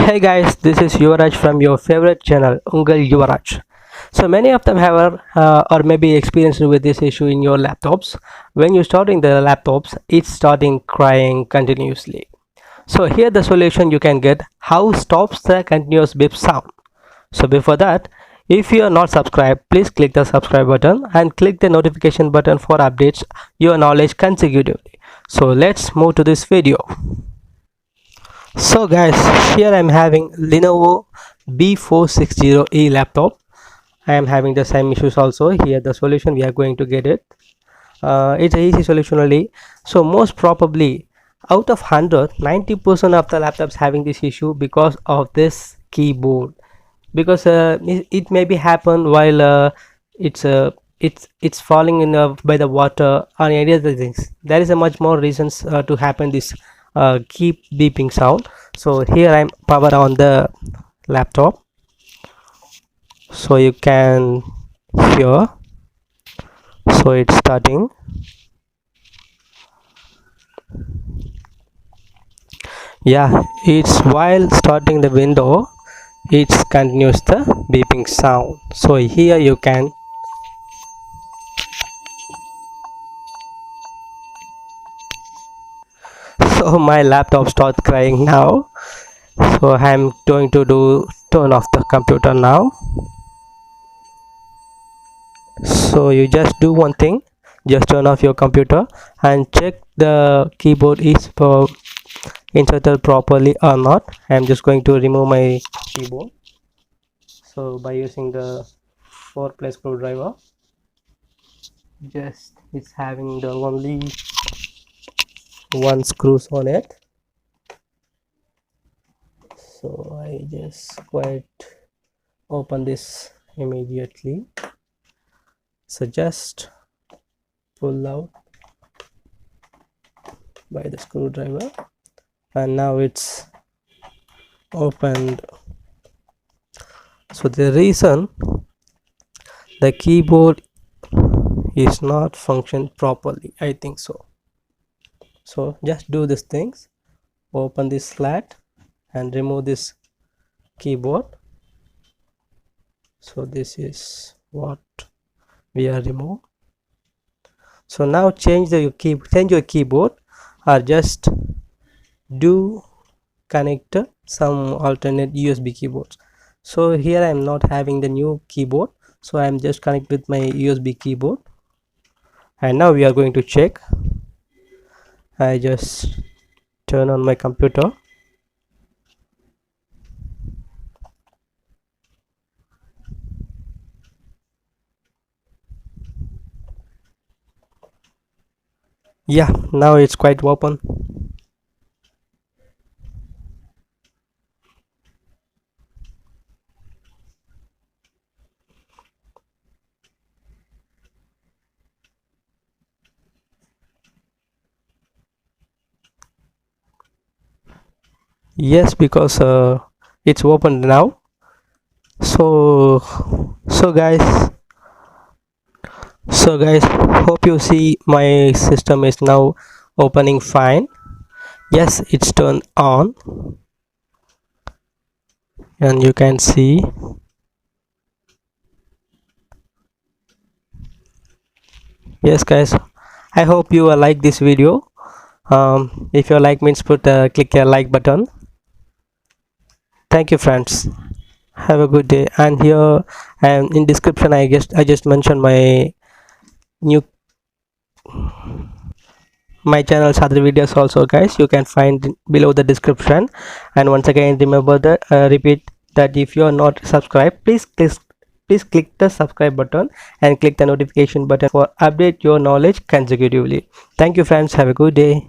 Hey guys, this is Yuvaraj from your favorite channel, Ungal Yuvaraj. So many of them have or maybe experienced with this issue in your laptops. When you're starting the laptops, it's starting crying continuously. So here the solution you can get how stops the continuous beep sound. So before that, if you are not subscribed, please click the subscribe button and click the notification button for updates your knowledge consecutively. So let's move to this video. So guys, here I'm having Lenovo B460E laptop. I am having the same issues also. Here the solution we are going to get it. It's an easy solution only. So most probably out of 100, 90% of the laptops having this issue because of this keyboard. Because it may be happen while it's falling in by the water or any other things. There is a much more reasons to happen this keep beeping sound. So here I'm power on the laptop, so you can hear. So it's starting. Yeah, it's while starting the window, it's continues the beeping sound. So here you can so my laptop starts crying now. So I'm going to turn off the computer now. So you just do one thing, just turn off your computer and check the keyboard is inserted properly or not. I'm just going to remove my keyboard, so by using the 4-ply screwdriver. Just it's having the only one screws on it, so I just quite open this immediately. So just pull out by the screwdriver and now it's opened. So the reason the keyboard is not functioned properly, I think so. So just do these things, open this slat and remove this keyboard. So this is what we are removed. So now change your keyboard or just do connect some alternate USB keyboards. So here I am not having the new keyboard, so I am just connect with my USB keyboard. And now we are going to check. I just turn on my computer. Yeah, now it's quite open. Yes, because it's opened now. So guys, hope you see my system is now opening fine. Yes, it's turned on and you can see. Yes guys, I hope you like this video. If you like means click a like button. Thank you friends, have a good day. And here and in description I just mentioned my channel's other videos also guys, you can find below the description. And once again remember that repeat that if you are not subscribed, please click the subscribe button and click the notification button for update your knowledge consecutively. Thank you friends, have a good day.